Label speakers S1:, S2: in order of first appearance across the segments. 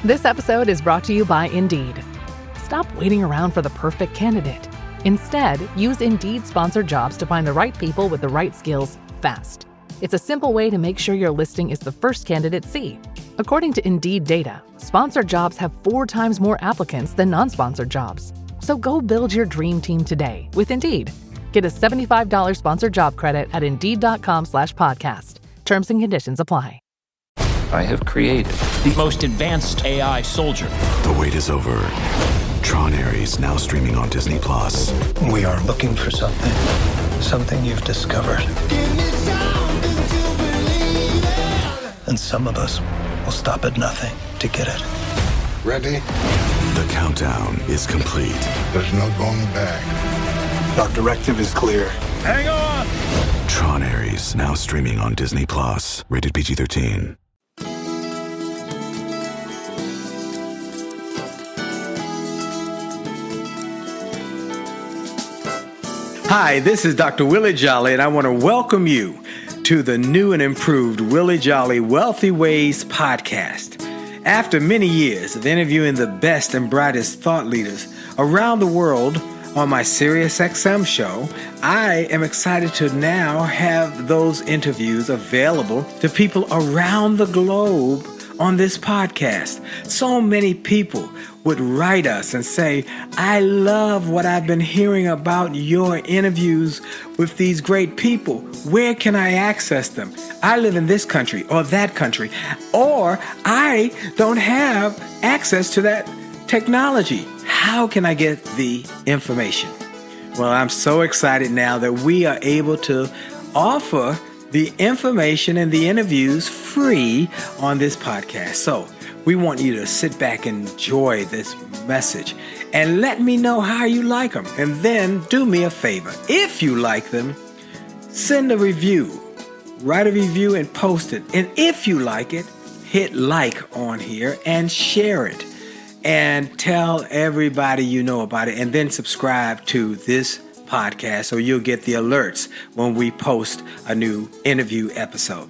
S1: This episode is brought to you by Indeed. Stop waiting around for the perfect candidate. Instead, use Indeed sponsored jobs to find the right people with the right skills fast. It's a simple way to make sure your listing is the first candidates see. According to Indeed data, sponsored jobs have 4 times more applicants than non-sponsored jobs. So go build your dream team today with Indeed. Get a $75 sponsored job credit at Indeed.com/podcast. Terms and conditions apply.
S2: I have created the most advanced AI soldier.
S3: The wait is over. Tron Ares now streaming on Disney+.
S4: We are looking for something you've discovered. And some of us will stop at nothing to get it.
S5: Ready?
S3: The countdown is complete.
S5: There's no going back.
S4: Our directive is clear.
S2: Hang on!
S3: Tron Ares now streaming on Disney+. Rated PG-13.
S6: Hi, this is Dr. Willie Jolley, and I want to welcome you to the new and improved Willie Jolley Wealthy Ways podcast. After many years of interviewing the best and brightest thought leaders around the world on my SiriusXM show, I am excited to now have those interviews available to people around the globe on this podcast. So many people would write us and say, I love what I've been hearing about your interviews with these great people. Where can I access them? I live in this country or that country, or I don't have access to that technology. How can I get the information? Well, I'm so excited now that we are able to offer the information and the interviews free on this podcast. So we want you to sit back and enjoy this message and let me know how you like them. And then do me a favor. If you like them, send a review, write a review and post it. And if you like it, hit like on here and share it and tell everybody you know about it, and then subscribe to this podcast so you'll get the alerts when we post a new interview episode.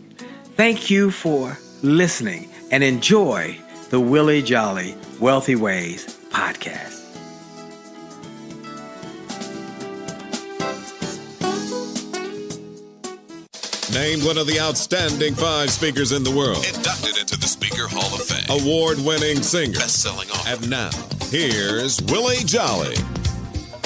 S6: Thank you for listening and enjoy the Willie Jolley Wealthy Ways podcast.
S7: Named one of the outstanding 5 speakers in the world.
S8: Inducted into the Speaker Hall of Fame.
S7: Award-winning singer.
S8: Best-selling author.
S7: And now, here's Willie Jolley.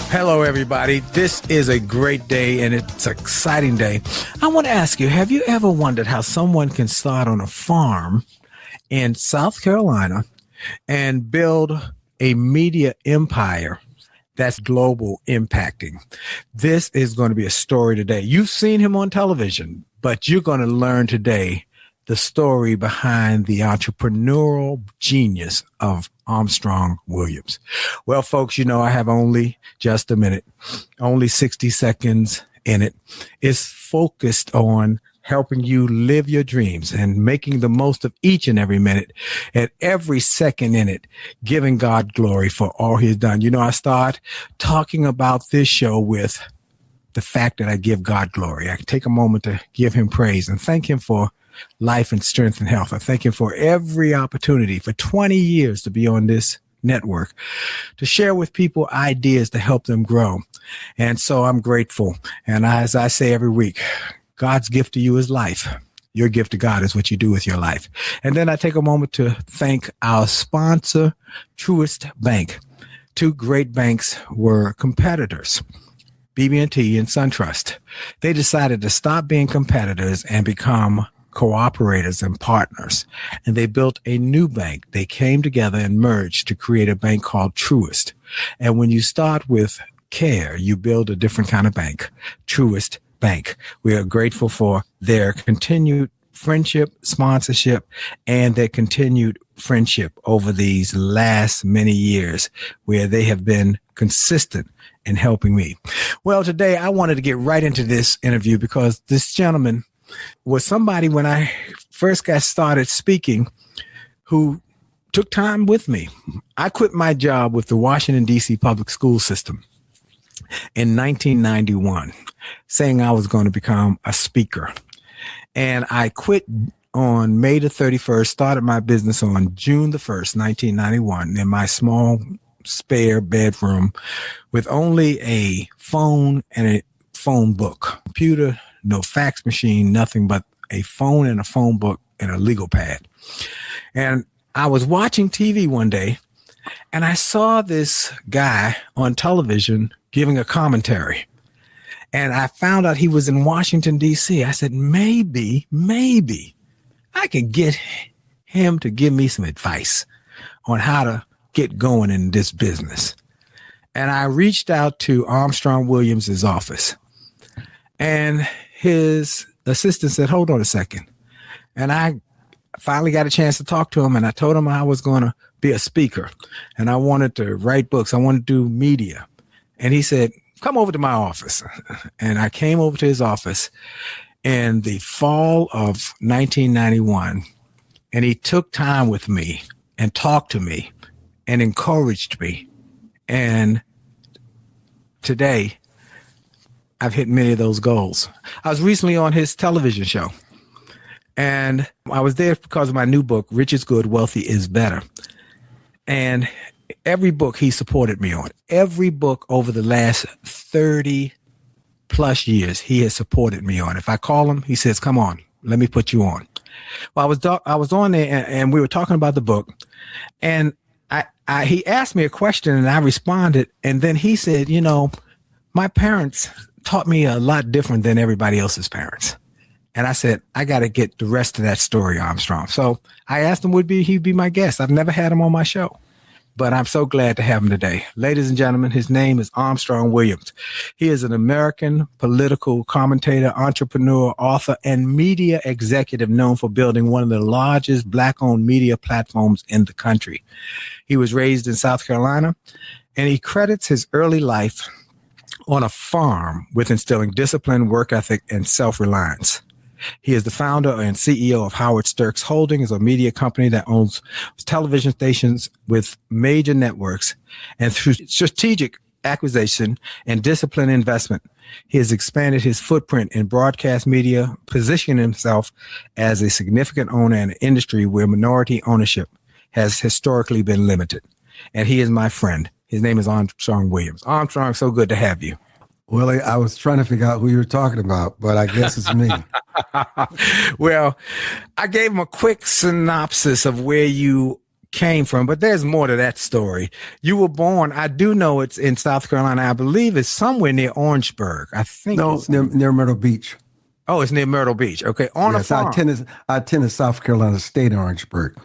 S6: Hello, everybody. This is a great day, and it's an exciting day. I want to ask you, have you ever wondered how someone can start on a farm in South Carolina and build a media empire that's global impacting? This is going to be a story today. You've seen him on television, but you're going to learn today the story behind the entrepreneurial genius of Armstrong Williams. Well, folks, you know, I have only just a minute, only 60 seconds in it. It's focused on helping you live your dreams and making the most of each and every minute and every second in it, giving God glory for all he's done. You know, I start talking about this show with the fact that I give God glory. I take a moment to give him praise and thank him for life and strength and health. I thank him for every opportunity for 20 years to be on this network, to share with people ideas to help them grow. And so I'm grateful. And as I say every week, God's gift to you is life. Your gift to God is what you do with your life. And then I take a moment to thank our sponsor, Truist Bank. 2 great banks were competitors, BB&T and SunTrust. They decided to stop being competitors and become cooperators and partners. And they built a new bank. They came together and merged to create a bank called Truist. And when you start with care, you build a different kind of bank, Truist Bank. We are grateful for their continued friendship, sponsorship, and their continued friendship over these last many years where they have been consistent in helping me. Well, today I wanted to get right into this interview because this gentleman was somebody when I first got started speaking who took time with me. I quit my job with the Washington, D.C. public school system in 1991, saying I was going to become a speaker. And I quit on May the 31st, started my business on June the 1st, 1991, in my small spare bedroom with only a phone and a phone book, computer, no fax machine, nothing but a phone and a phone book and a legal pad. And I was watching TV one day and I saw this guy on television giving a commentary. And I found out he was in Washington, D.C. I said, maybe I could get him to give me some advice on how to get going in this business. And I reached out to Armstrong Williams' office. And his assistant said, hold on a second. And I finally got a chance to talk to him. And I told him I was going to be a speaker. And I wanted to write books. I wanted to do media. And he said, come over to my office. And I came over to his office in the fall of 1991. And he took time with me and talked to me and encouraged me. And today, I've hit many of those goals. I was recently on his television show, and I was there because of my new book, Rich is Good, Wealthy is Better. And every book he supported me on, every book over the last 30 plus years, he has supported me on. If I call him, he says, come on, let me put you on. Well, I was on there and we were talking about the book, and he asked me a question and I responded. And then he said, you know, my parents taught me a lot different than everybody else's parents. And I said, I got to get the rest of that story, Armstrong. So I asked him, he'd be my guest. I've never had him on my show, but I'm so glad to have him today. Ladies and gentlemen, his name is Armstrong Williams. He is an American political commentator, entrepreneur, author, and media executive known for building one of the largest Black-owned media platforms in the country. He was raised in South Carolina, and he credits his early life on a farm with instilling discipline, work ethic, and self-reliance. He is the founder and CEO of Howard Sturks Holdings, a media company that owns television stations with major networks. And through strategic acquisition and disciplined investment, he has expanded his footprint in broadcast media, positioning himself as a significant owner in an industry where minority ownership has historically been limited. And he is my friend. His name is Armstrong Williams. Armstrong, so good to have you.
S9: Willie, I was trying to figure out who you were talking about, but I guess it's me.
S6: Well, I gave him a quick synopsis of where you came from, but there's more to that story. You were born, I do know it's in South Carolina. I believe it's somewhere near Orangeburg. I think
S9: no, near Myrtle Beach.
S6: Oh, it's near Myrtle Beach. Okay, on a farm.
S9: I attended South Carolina State in Orangeburg.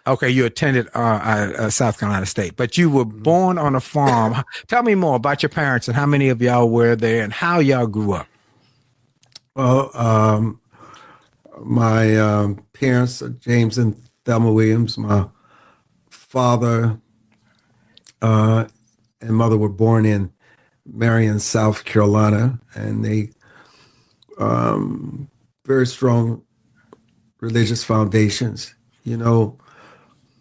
S6: Okay, you attended South Carolina State, but you were born on a farm. Tell me more about your parents and how many of y'all were there and how y'all grew up.
S9: Well, my parents, James and Thelma Williams, my father and mother were born in Marion, South Carolina, and they very strong religious foundations. You know,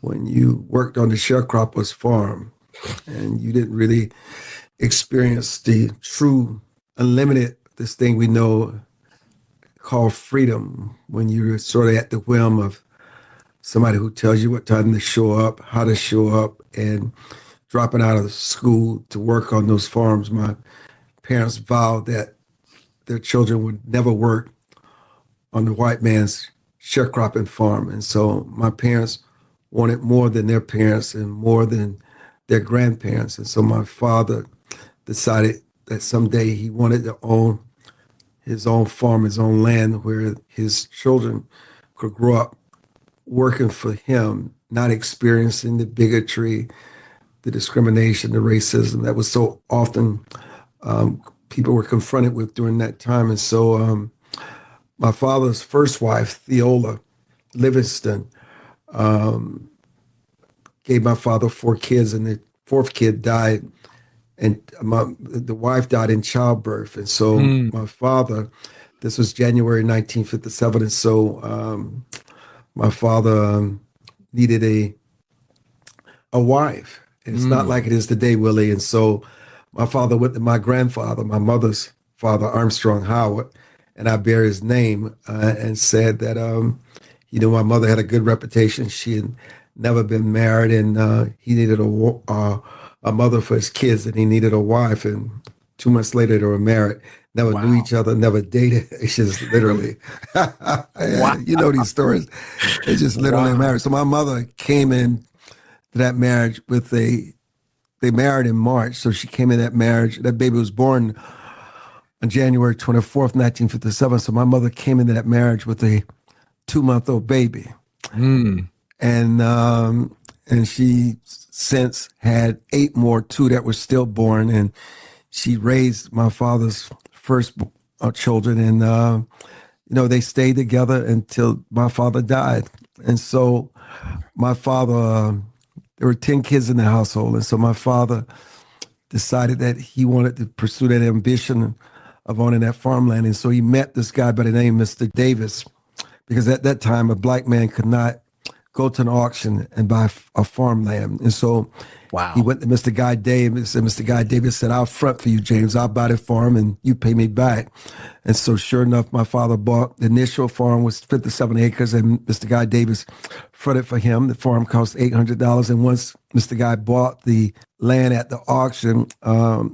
S9: when you worked on the sharecroppers farm and you didn't really experience the true unlimited, this thing we know called freedom, when you're sort of at the whim of somebody who tells you what time to show up, how to show up, and dropping out of school to work on those farms. My parents vowed that their children would never work on the white man's sharecropping farm. And so my parents wanted more than their parents and more than their grandparents. And so my father decided that someday he wanted to own his own farm, his own land, where his children could grow up working for him, not experiencing the bigotry, the discrimination, the racism that was so often people were confronted with during that time. And so my father's first wife, Theola Livingston, gave my father 4 kids, and the 4th kid died, and the wife died in childbirth. And so my father, this was January 1957, and so my father needed a wife. And it's not like it is today, Willie. And so my father went to my grandfather, my mother's father, Armstrong Howard, and I bear his name, and said that My mother had a good reputation. She had never been married, and he needed a mother for his kids, and he needed a wife. And 2 months later, they were married. Never knew each other, never dated. It's just literally, these stories. It's just literally married. So my mother came in to that marriage with they married in March. So she came in that marriage. That baby was born on January 24th, 1957. So my mother came into that marriage with a 2-month-old baby. And she since had 8 more, 2 that were stillborn. And she raised my father's first children. And, they stayed together until my father died. And so my father, there were 10 kids in the household. And so my father decided that he wanted to pursue that ambition of owning that farmland. And so he met this guy by the name of Mr. Davis, because at that time, a black man could not go to an auction and buy a farmland. And so he went to Mr. Guy Davis, and Mr. Guy Davis said, "I'll front for you, James. I'll buy the farm and you pay me back." And so sure enough, my father bought the initial farm, was 57 acres, and Mr. Guy Davis fronted for him. The farm cost $800. And once Mr. Guy bought the land at the auction,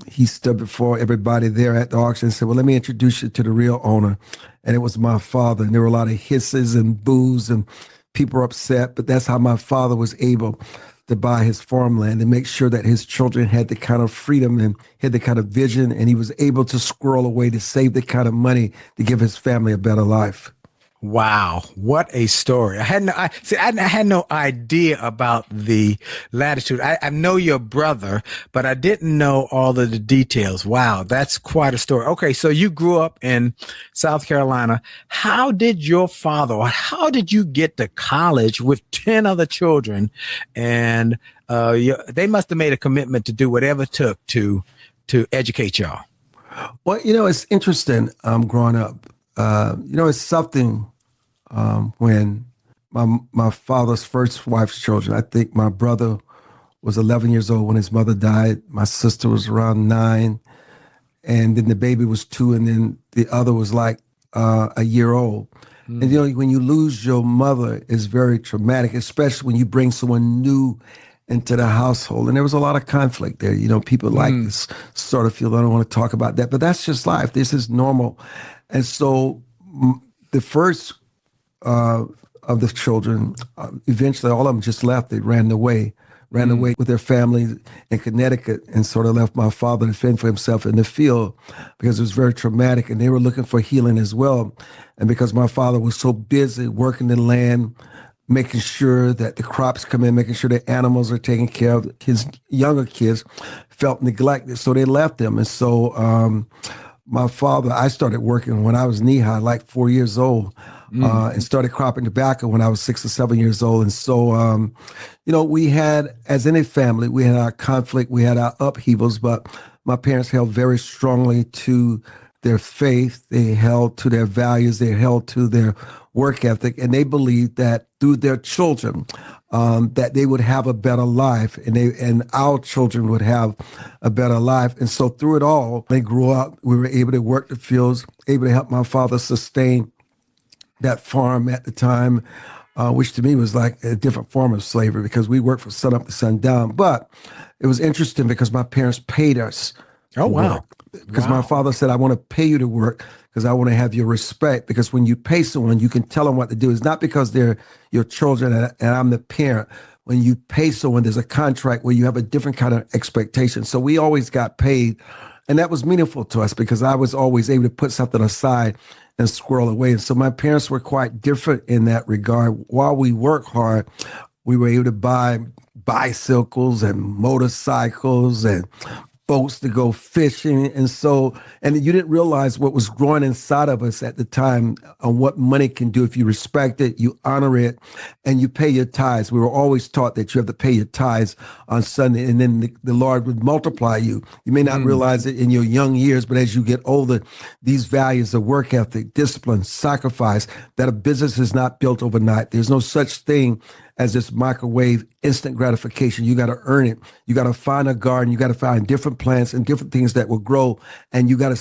S9: he stood before everybody there at the auction and said, "Well, let me introduce you to the real owner." And it was my father. And there were a lot of hisses and boos and people were upset, but that's how my father was able to buy his farmland and make sure that his children had the kind of freedom and had the kind of vision, and he was able to squirrel away to save the kind of money to give his family a better life.
S6: Wow, what a story! I had no idea about the latitude. I know your brother, but I didn't know all of the details. Wow, that's quite a story. Okay, so you grew up in South Carolina. How did your father, or how did you get to college with 10 other children? And they must have made a commitment to do whatever it took to educate y'all.
S9: Well, it's interesting. Growing up, it's something. When my father's first wife's children, I think my brother was 11 years old when his mother died. My sister was around 9, and then the baby was 2, and then the other was like a year old. And when you lose your mother, it's very traumatic, especially when you bring someone new into the household. And there was a lot of conflict there. People like this sort of feel, I don't want to talk about that, but that's just life. This is normal. And so the first of the children, eventually all of them just left. They ran away with their families in Connecticut, and sort of left my father to fend for himself in the field, because it was very traumatic, and they were looking for healing as well. And because my father was so busy working the land, making sure that the crops come in, making sure the animals are taken care of, his younger kids felt neglected, so they left him. And so my father, I started working when I was knee-high, like 4 years old, and started cropping tobacco when I was 6 or 7 years old. And so, we had, as any family, we had our conflict, we had our upheavals, but my parents held very strongly to their faith. They held to their values. They held to their work ethic, and they believed that through their children, that they would have a better life, and our children would have a better life. And so through it all, they grew up. We were able to work the fields, able to help my father sustain that farm at the time, which to me was like a different form of slavery, because we worked from sun up to sundown. But it was interesting because my parents paid us.
S6: Oh, wow.
S9: Because my father said, "I want to pay you to work because I want to have your respect." Because when you pay someone, you can tell them what to do. It's not because they're your children and I'm the parent. When you pay someone, there's a contract where you have a different kind of expectation. So we always got paid. And that was meaningful to us because I was always able to put something aside and squirrel away. And so my parents were quite different in that regard. While we worked hard, we were able to buy bicycles and motorcycles and boats to go fishing. And so, and you didn't realize what was growing inside of us at the time on what money can do if you respect it, you honor it, and you pay your tithes. We were always taught that you have to pay your tithes on Sunday, and then the Lord would multiply you. You may not realize it in your young years, but as you get older, these values of work ethic, discipline, sacrifice, that a business is not built overnight. There's no such thing as this microwave instant gratification. You got to earn it. You got to find a garden. You got to find different plants and different things that will grow. And you got to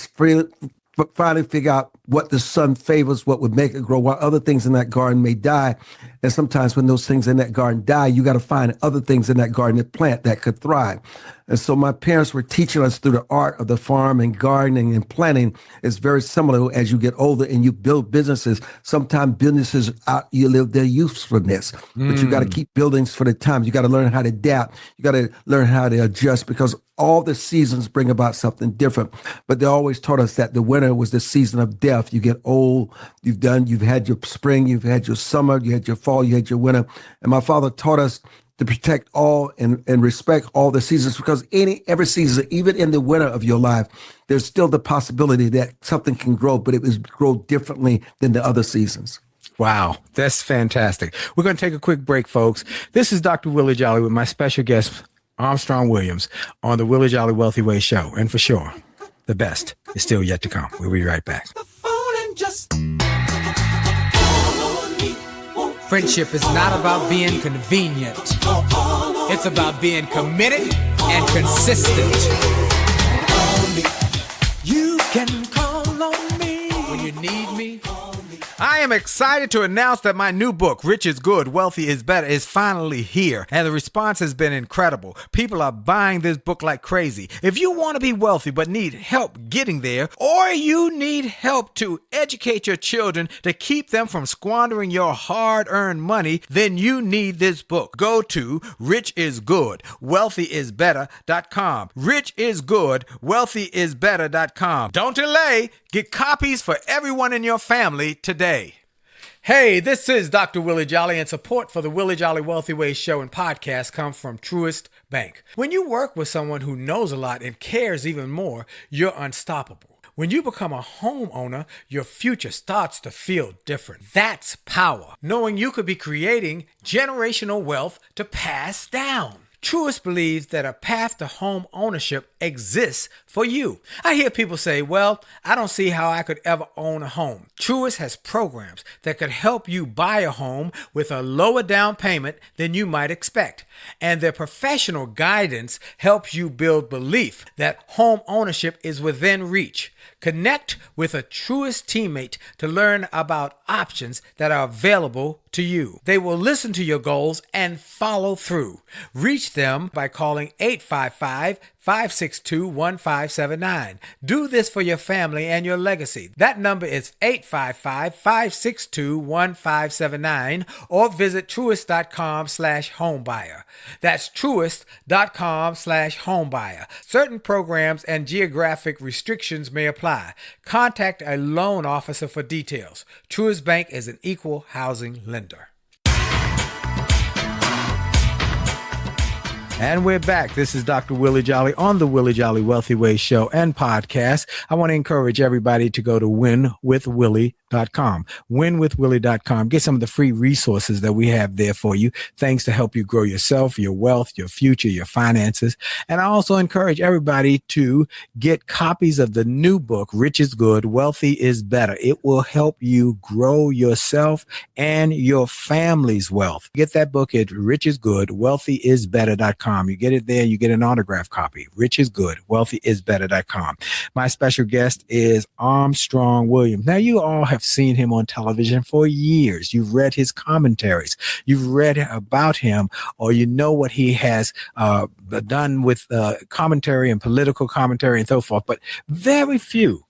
S9: finally figure out what the sun favors, what would make it grow, while other things in that garden may die. And sometimes when those things in that garden die, you got to find other things in that garden to plant that could thrive. And so my parents were teaching us through the art of the farm and gardening and planting. It's very similar as you get older and you build businesses. Sometimes businesses outlive their usefulness, but you got to keep buildings for the times. You got to learn how to adapt. You got to learn how to adjust, because all the seasons bring about something different. But they always taught us that the winter was the season of death. You get old, you've had your spring, you've had your summer, you had your fall, you had your winter. And my father taught us to protect all and respect all the seasons, because every season, even in the winter of your life, there's still the possibility that something can grow, but it will grow differently than the other seasons.
S6: Wow, that's fantastic. We're going to take a quick break, folks. This is Dr. Willie Jolley with my special guest, Armstrong Williams, on the Willie Jolley Wealthy Way Show. And for sure, the best is still yet to come. We'll be right back.
S10: Friendship is not about being convenient. It's about being committed and consistent. You can call on me when you need me.
S6: I am excited to announce that my new book, Rich is Good, Wealthy is Better, is finally here, and the response has been incredible. People are buying this book like crazy. If you want to be wealthy but need help getting there, or you need help to educate your children to keep them from squandering your hard-earned money, then you need this book. Go to richisgood.wealthyisbetter.com. richisgood.wealthyisbetter.com. Don't delay. Get copies for everyone in your family today. Hey, this is Dr. Willie Jolley, and support for the Willie Jolley Wealthy Way Show and podcast comes from Truist Bank. When you work with someone who knows a lot and cares even more, you're unstoppable. When you become a homeowner, your future starts to feel different. That's power, knowing you could be creating generational wealth to pass down. Truist believes that a path to home ownership exists for you. I hear people say, well, I don't see how I could ever own a home. Truist has programs that could help you buy a home with a lower down payment than you might expect. And their professional guidance helps you build belief that home ownership is within reach. Connect with a Truist teammate to learn about options that are available to you. They will listen to your goals and follow through. Reach them by calling 855-562-1579. Do this for your family and your legacy. That number is 855-562-1579, or visit truist.com/homebuyer. That's truist.com/homebuyer. Certain programs and geographic restrictions may apply. Contact a loan officer for details. Truist Bank is an equal housing lender. And we're back. This is Dr. Willie Jolley on the Willie Jolley Wealthy Way Show and podcast. I want to encourage everybody to go to winwithwillie.com. Winwithwillie.com. Get some of the free resources that we have there for you. Things to help you grow yourself, your wealth, your future, your finances. And I also encourage everybody to get copies of the new book, Rich is Good, Wealthy is Better. It will help you grow yourself and your family's wealth. Get that book at richisgood.wealthyisbetter.com. You get it there. You get an autographed copy. Rich is Good, wealthyisbetter.com. My special guest is Armstrong Williams. Now, you all have seen him on television for years. You've read his commentaries. You've read about him, or you know what he has done with commentary and political commentary and so forth. But very few,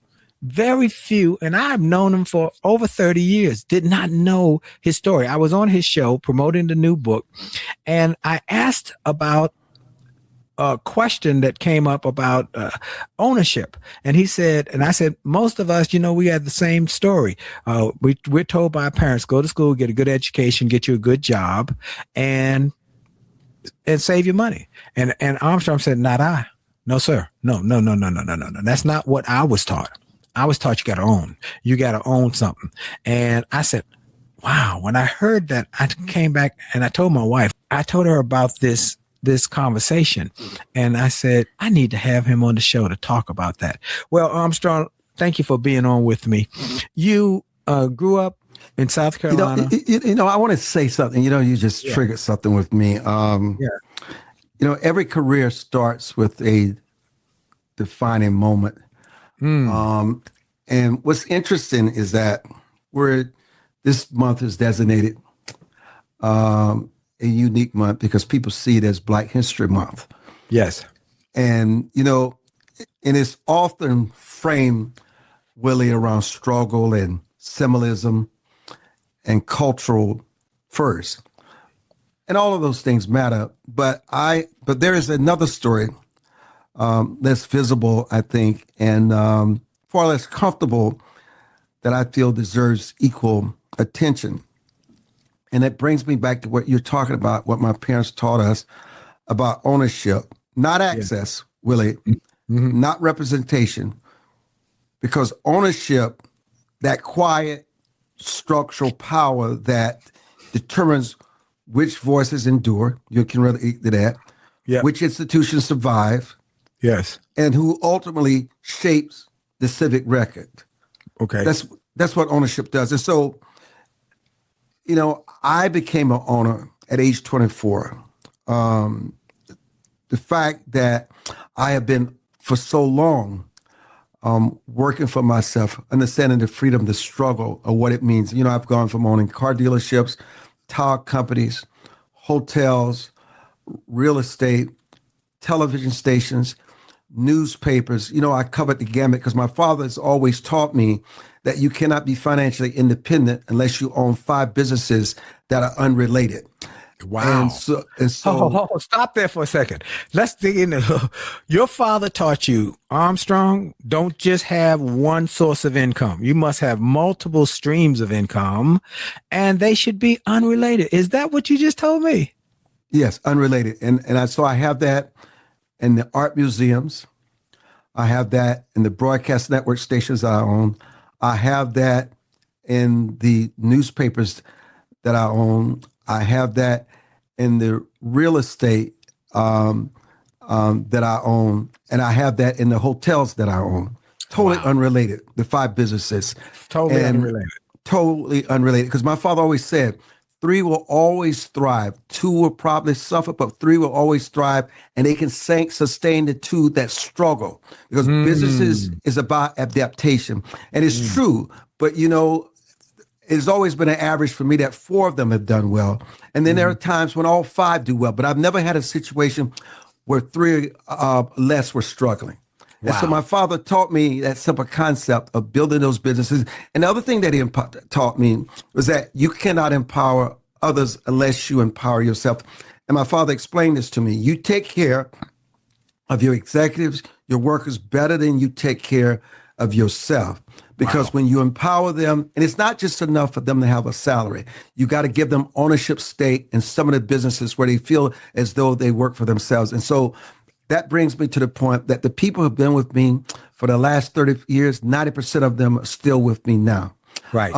S6: and I've known him for over 30 years, did not know his story. I was on his show promoting the new book, and I asked about a question that came up about ownership. And he said, and I said, most of us, we had the same story. We're told by our parents, go to school, get a good education, get you a good job, and save your money. And Armstrong said, not I. No, sir. No. That's not what I was taught. I was taught you got to own. You got to own something. And I said, wow. When I heard that, I came back and I told my wife, I told her about this conversation. And I said, I need to have him on the show to talk about that. Well, Armstrong, thank you for being on with me. You grew up in South Carolina.
S9: I want to say something. You just triggered something with me. Every career starts with a defining moment. And And what's interesting is that this month is designated a unique month because people see it as Black History Month.
S6: Yes.
S9: And, and it's often framed, Willie, around struggle and symbolism and cultural first. And all of those things matter. But there is another story that's visible, I think, and far less comfortable that I feel deserves equal attention. And it brings me back to what you're talking about, what my parents taught us about ownership, not access, Willie, not representation, because ownership, that quiet structural power that determines which voices endure, you can relate to that, which institutions survive,
S6: yes,
S9: and who ultimately shapes the civic record.
S6: Okay.
S9: That's what ownership does. And so, I became an owner at age 24. The fact that I have been for so long working for myself, understanding the freedom, the struggle of what it means. I've gone from owning car dealerships, tire companies, hotels, real estate, television stations, newspapers. I covered the gamut because my father has always taught me that you cannot be financially independent unless you own 5 businesses that are unrelated.
S6: Wow.
S9: And so
S6: stop there for a second. Let's dig into your father taught you, Armstrong, don't just have one source of income. You must have multiple streams of income and they should be unrelated. Is that what you just told me?
S9: Yes, unrelated. So I have that in the art museums. I have that in the broadcast network stations that I own. I have that in the newspapers that I own. I have that in the real estate that I own, and I have that in the hotels that I own. Totally unrelated, the 5 businesses.
S6: Totally unrelated.
S9: Totally unrelated, because my father always said, 3 will always thrive. 2 will probably suffer, but 3 will always thrive, and they can sustain the 2 that struggle. Because businesses is about adaptation, and it's true. But it's always been an average for me that 4 of them have done well, and then there are times when all 5 do well. But I've never had a situation where 3 less were struggling. Wow. And so my father taught me that simple concept of building those businesses. And the other thing that he taught me was that you cannot empower others unless you empower yourself. And my father explained this to me. You take care of your executives, your workers better than you take care of yourself. Because when you empower them, and it's not just enough for them to have a salary, you got to give them ownership stake in some of the businesses where they feel as though they work for themselves. And so that brings me to the point that the people who have been with me for the last 30 years, 90% of them are still with me now.
S6: Right.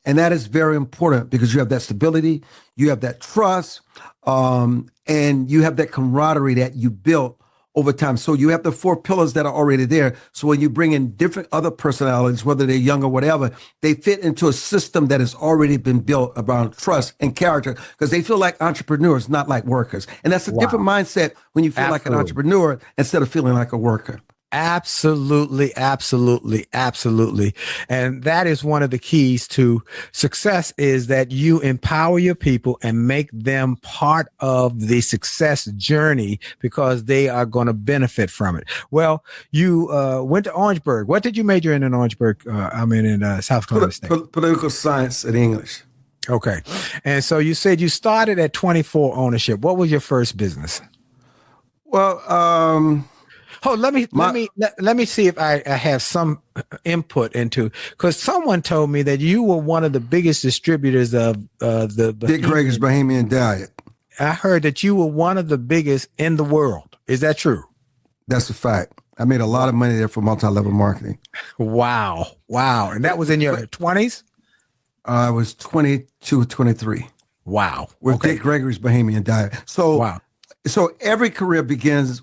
S9: And that is very important because you have that stability, you have that trust, and you have that camaraderie that you built over time. So you have the 4 pillars that are already there. So when you bring in different other personalities, whether they're young or whatever, they fit into a system that has already been built around trust and character because they feel like entrepreneurs, not like workers. And that's a different mindset when you feel like an entrepreneur instead of feeling like a worker.
S6: Absolutely, absolutely, absolutely. And that is one of the keys to success is that you empower your people and make them part of the success journey because they are going to benefit from it. Well, you went to Orangeburg. What did you major in Orangeburg? In South Carolina State?
S9: Political science and English.
S6: Okay. And so you said you started at 24 ownership. What was your first business?
S9: Well,
S6: let me see if I have some input into, because someone told me that you were one of the biggest distributors of the
S9: Dick Greger's Bahamian Diet.
S6: I heard that you were one of the biggest in the world. Is that true?
S9: That's a fact. I made a lot of money there for multi-level marketing.
S6: Wow. And that was in your 20s?
S9: I was 22, 23.
S6: Wow.
S9: With Dick Greger's Bahamian Diet. So every career begins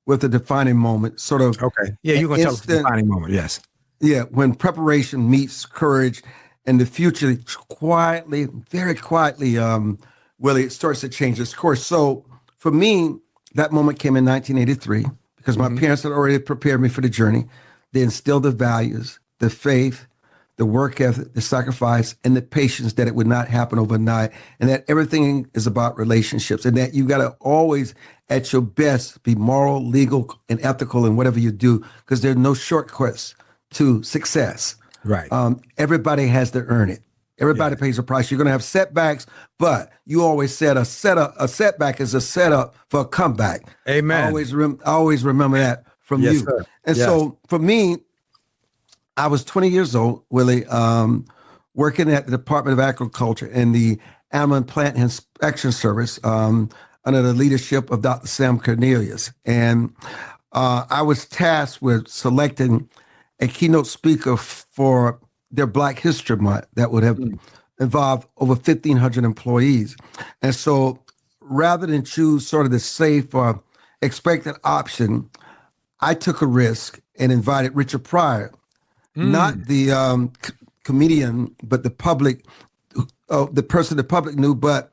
S9: with a defining moment, sort of.
S6: Okay. Yeah, you're going to tell us the defining moment. Yes.
S9: Yeah, when preparation meets courage and the future quietly, very quietly, Willie, it starts to change its course. So for me, that moment came in 1983 because my parents had already prepared me for the journey. They instilled the values, the faith, the work ethic, the sacrifice, and the patience that it would not happen overnight, and that everything is about relationships, and that you got to always, at your best, be moral, legal, and ethical in whatever you do, because there are no shortcuts to success.
S6: Right.
S9: Everybody has to earn it. Everybody pays a price. You're going to have setbacks, but you always said a setback is a setup for a comeback.
S6: Amen.
S9: I always remember that from you.
S6: Sir.
S9: And so for me, I was 20 years old, Willie, working at the Department of Agriculture in the Animal and Plant Inspection Service under the leadership of Dr. Sam Cornelius. And I was tasked with selecting a keynote speaker for their Black History Month that would have involved over 1,500 employees. And so rather than choose sort of the safe or expected option, I took a risk and invited Richard Pryor, not the comedian, but the public, the person the public knew, but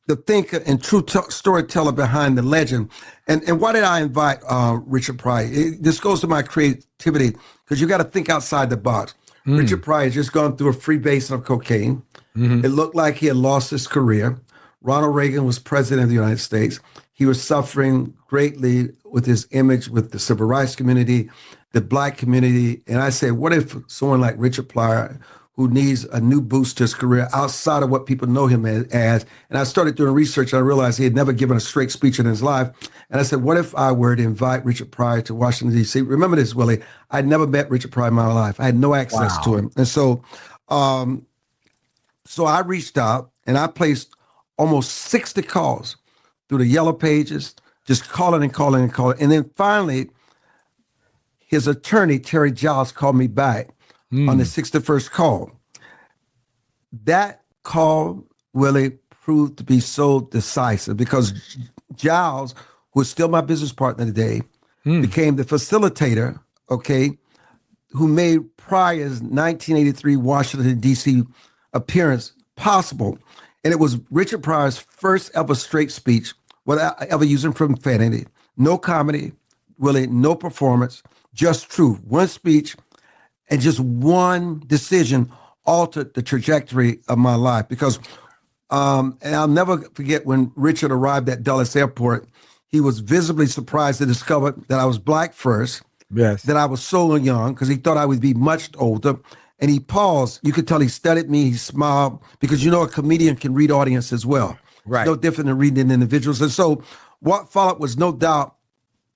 S9: the thinker and true storyteller behind the legend. And why did I invite Richard Pryor? This goes to my creativity, because you got to think outside the box. Richard Pryor had just gone through a freebase of cocaine. It looked like he had lost his career. Ronald Reagan was president of the United States. He was suffering greatly with his image with the civil rights community, the Black community. And I said, what if someone like Richard Pryor, who needs a new boost to his career outside of what people know him as. And I started doing research, and I realized he had never given a straight speech in his life. And I said, what if I were to invite Richard Pryor to Washington, D.C.? Remember this, Willie, I'd never met Richard Pryor in my life. I had no access to him. And so I reached out, and I placed almost 60 calls through the yellow pages, just calling and calling and calling. And then finally, his attorney, Terry Giles, called me back on the 61st call. That call, Willie, proved to be so decisive because Giles, who is still my business partner today, became the facilitator, who made Pryor's 1983 Washington, D.C. appearance possible. And it was Richard Pryor's first ever straight speech without ever using profanity, no comedy, Willie, no performance, just truth. One speech and just one decision altered the trajectory of my life. Because, and I'll never forget when Richard arrived at Dulles Airport, he was visibly surprised to discover that I was Black first, that I was so young, because he thought I would be much older. And he paused. You could tell he studied me. He smiled, because a comedian can read audience as well. Right. No different than reading individuals. And so what followed was no doubt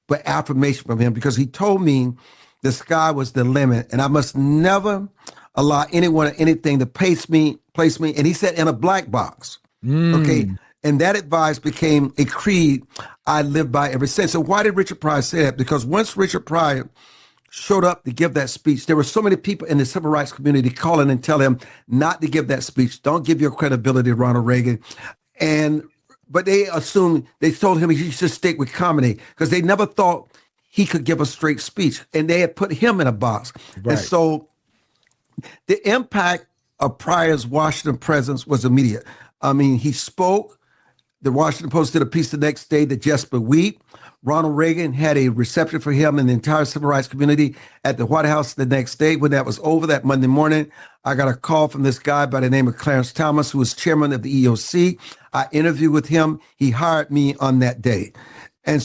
S9: but affirmation from him, because he told me the sky was the limit, and I must never allow anyone or anything to place me, and he said, in a black box. And that advice became a creed I live by ever since. So why did Richard Pryor say that? Because once Richard Pryor showed up to give that speech, there were so many people in the civil rights community calling and telling him not to give that speech. Don't give your credibility to Ronald Reagan. But they told him he should stick with comedy, because they never thought he could give a straight speech, and they had put him in a box. Right. And so the impact of Pryor's Washington presence was immediate. I mean, he spoke. The Washington Post did a piece the next day that Jesper Wheat. Ronald Reagan had a reception for him and the entire civil rights community at the White House the next day. When that was over, that Monday morning, I got a call from this guy by the name of Clarence Thomas, who was chairman of the EOC. I interviewed with him. He hired me on that day. And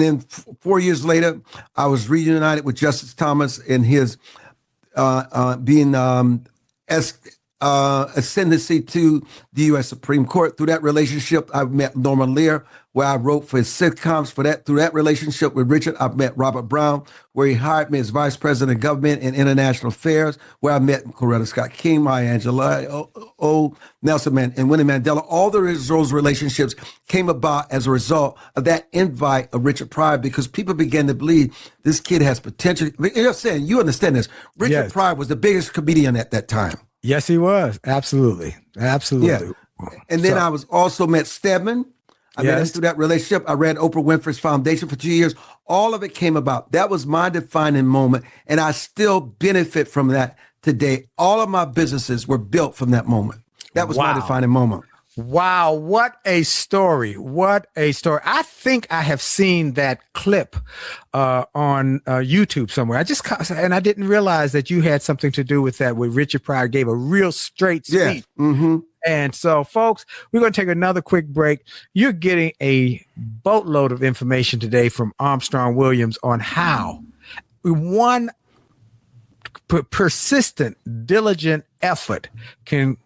S9: then 4 years later, I was reunited with Justice Thomas in his ascendancy to the U.S. Supreme Court. Through that relationship, I met Norman Lear, where I wrote for his sitcoms. Through that relationship with Richard, I met Robert Brown, where he hired me as Vice President of Government and International Affairs, where I met Coretta Scott King, Maya Angelou, Nelson Mandela, and Winnie Mandela. All those relationships came about as a result of that invite of Richard Pryor, because people began to believe this kid has potential. You understand this. Richard Pryor was the biggest comedian at that time.
S6: Yes, he was. Absolutely. Yeah.
S9: And then I was also met Stedman. I met him through that relationship. I ran Oprah Winfrey's foundation for 2 years. All of it came about. That was my defining moment, and I still benefit from that today. All of my businesses were built from that moment. That was my defining moment.
S6: Wow, what a story. What a story. I think I have seen that clip on YouTube somewhere. And I didn't realize that you had something to do with that, where Richard Pryor gave a real straight speech.
S9: Yeah. Mm-hmm.
S6: And so, folks, we're going to take another quick break. You're getting a boatload of information today from Armstrong Williams on how one persistent, diligent effort can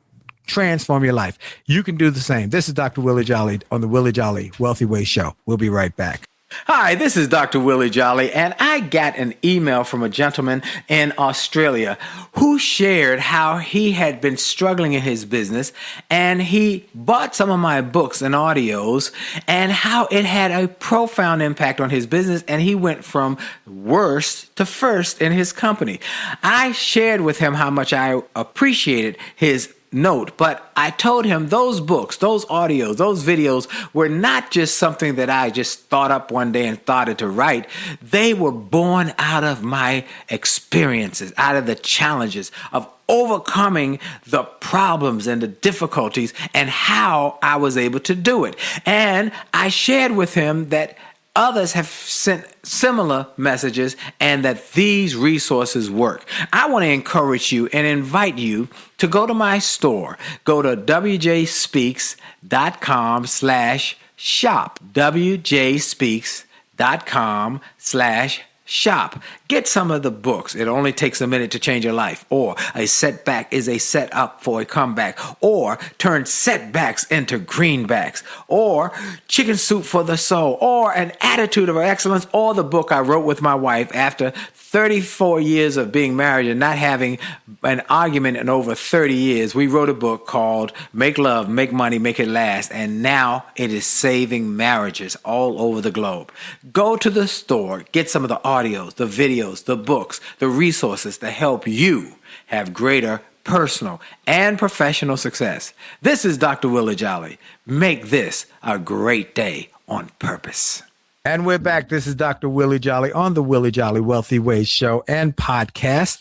S6: transform your life. You can do the same. This is Dr. Willie Jolley on the Willie Jolley Wealthy Way Show. We'll be right back. Hi, this is Dr. Willie Jolley, and I got an email from a gentleman in Australia who shared how he had been struggling in his business, and he bought some of my books and audios, and how it had a profound impact on his business, and he went from worst to first in his company. I shared with him how much I appreciated his note, but I told him those books, those audios, those videos were not just something that I just thought up one day and thought it to write. They were born out of my experiences, out of the challenges of overcoming the problems and the difficulties and how I was able to do it. And I shared with him that others have sent similar messages and that these resources work. I want to encourage you and invite you to go to my store. Go to wjspeaks.com/shop. wjspeaks.com/shop. Get some of the books. It only takes a minute to change your life. Or a setback is a setup for a comeback. Or turn setbacks into greenbacks. Or chicken soup for the soul. Or an attitude of excellence. Or the book I wrote with my wife after 34 years of being married and not having an argument in over 30 years. We wrote a book called Make Love, Make Money, Make It Last. And now it is saving marriages all over the globe. Go to the store, get some of the audios, the videos, the books, the resources to help you have greater personal and professional success. This is Dr. Willie Jolley. Make this a great day on purpose. And we're back. This is Dr. Willie Jolley on the Willie Jolley Wealthy Ways Show and podcast,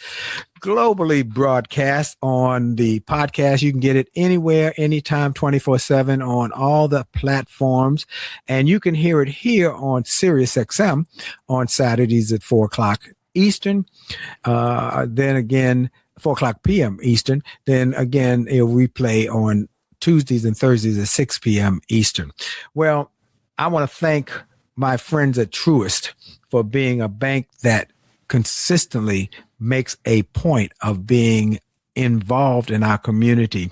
S6: globally broadcast on the podcast. You can get it anywhere, anytime, 24/7 on all the platforms. And you can hear it here on Sirius XM on Saturdays at 4 o'clock Eastern. Then again, 4 o'clock p.m. Eastern. Then again, it'll replay on Tuesdays and Thursdays at 6 p.m. Eastern. Well, I want to thank my friends at Truist for being a bank that consistently makes a point of being involved in our community.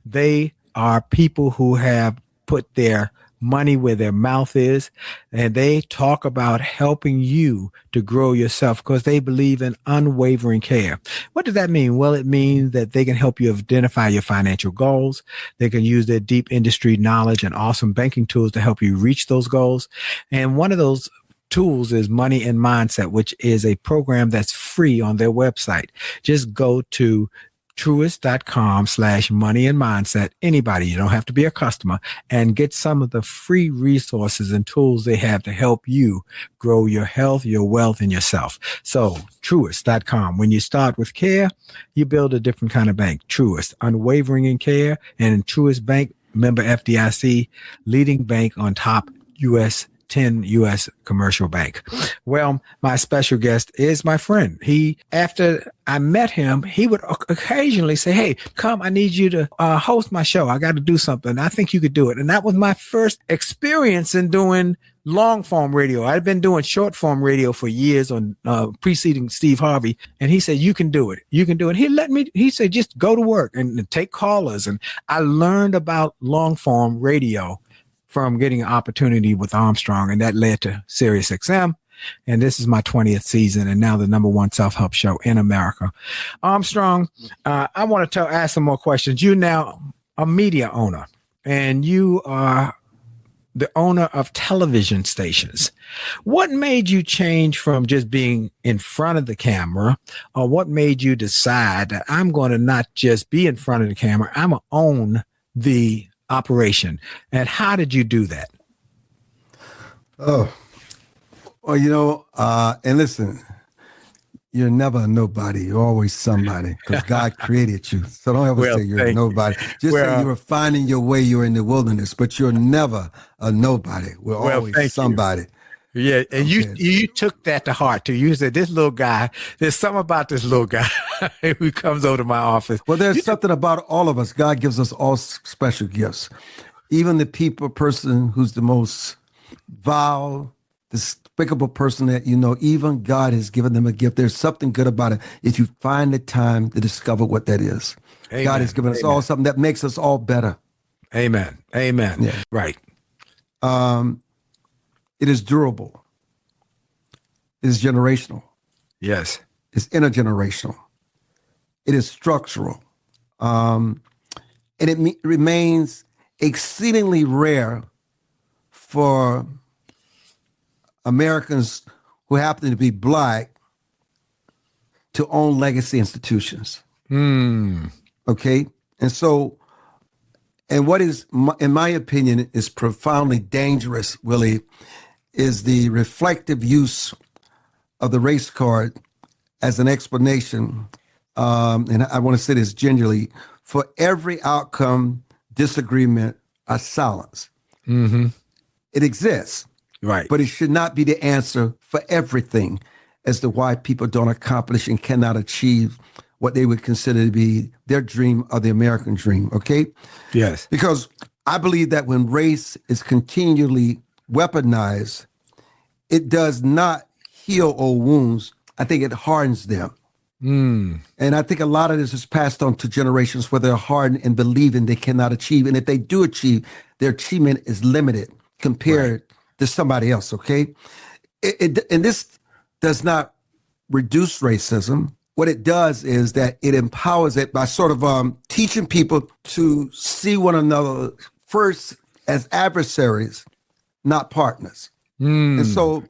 S6: They are people who have put their money where their mouth is, and they talk about helping you to grow yourself because they believe in unwavering care. What does that mean? Well, it means that they can help you identify your financial goals. They can use their deep industry knowledge and awesome banking tools to help you reach those goals. And one of those tools is Money and Mindset, which is a program that's free on their website. Just go to Truist.com/money and mindset. Anybody, you don't have to be a customer, and get some of the free resources and tools they have to help you grow your health, your wealth, and yourself. So Truist.com. When you start with care, you build a different kind of bank. Truist, unwavering in care, and Truist Bank, member FDIC, leading bank on top U.S. 10 U.S. commercial bank. Well, my special guest is my friend. After I met him, he would occasionally say, hey, come, I need you to host my show. I got to do something. I think you could do it. And that was my first experience in doing long form radio. I'd been doing short form radio for years on preceding Steve Harvey. And he said, you can do it. You can do it. He said, just go to work and take callers. And I learned about long form radio from getting an opportunity with Armstrong, and that led to Sirius XM. And this is my 20th season, and now the #1 self-help show in America. Armstrong, I want to ask some more questions. You're now a media owner, and you are the owner of television stations. What made you change from just being in front of the camera, or what made you decide that I'm going to not just be in front of the camera, I'm going to own the operation? And how did you do that?
S9: Oh, well, and listen, you're never a nobody. You're always somebody because God created you. So don't ever say you're a nobody. Just say you were finding your way. You're in the wilderness, but you're never a nobody. We're always somebody.
S6: Yeah, and you took that to heart too. You said, this little guy, there's something about this little guy who comes over to my office.
S9: Well, there's something about all of us. God gives us all special gifts. Even the person who's the most vile, despicable person that you know, even God has given them a gift. There's something good about it if you find the time to discover what that is. Amen. God has given us all something that makes us all better.
S6: Amen. Yeah. Right.
S9: It is durable. It is generational.
S6: Yes.
S9: It's intergenerational. It is structural. And it remains exceedingly rare for Americans who happen to be Black to own legacy institutions. Okay? And so, and what is, in my opinion, is profoundly dangerous, Willie, is the reflective use of the race card as an explanation, and I want to say this gingerly, for every outcome, disagreement, or silence.
S6: Mm-hmm.
S9: It exists.
S6: Right.
S9: But it should not be the answer for everything as to why people don't accomplish and cannot achieve what they would consider to be their dream or the American dream, okay?
S6: Yes.
S9: Because I believe that when race is continually weaponized, it does not heal old wounds. I think it hardens them. And I think a lot of this is passed on to generations where they're hardened and believing they cannot achieve. And if they do achieve, their achievement is limited compared to somebody else, okay? And this does not reduce racism. What it does is that it empowers it by sort of teaching people to see one another first as adversaries, not partners. And so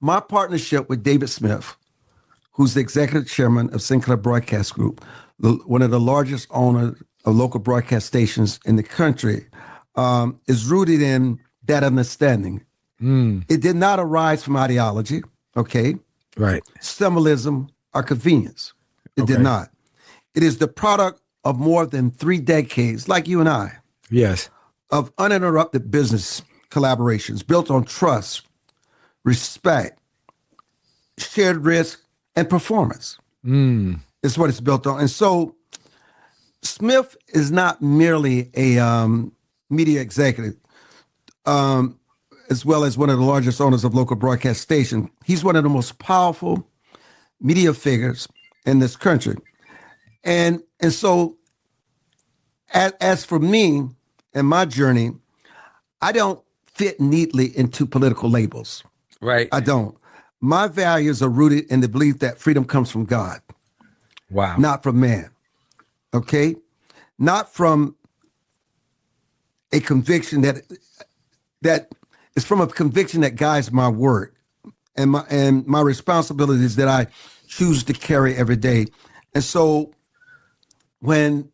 S9: my partnership with David Smith, who's the executive chairman of Sinclair Broadcast Group, one of the largest owners of local broadcast stations in the country, is rooted in that understanding. It did not arise from ideology, okay?
S6: Right.
S9: Symbolism or convenience. It did not. It is the product of more than 3 decades, like you and I.
S6: Yes.
S9: Of uninterrupted business collaborations built on trust, respect, shared risk, and performance. It's what it's built on. And so Smith is not merely a media executive, as well as one of the largest owners of local broadcast stations. He's one of the most powerful media figures in this country. And so as for me and my journey, I don't fit neatly into political labels.
S6: Right.
S9: I don't. My values are rooted in the belief that freedom comes from God.
S6: Wow.
S9: Not from man. Okay? Not from a conviction that is from a conviction that guides my work and my responsibilities that I choose to carry every day. And so when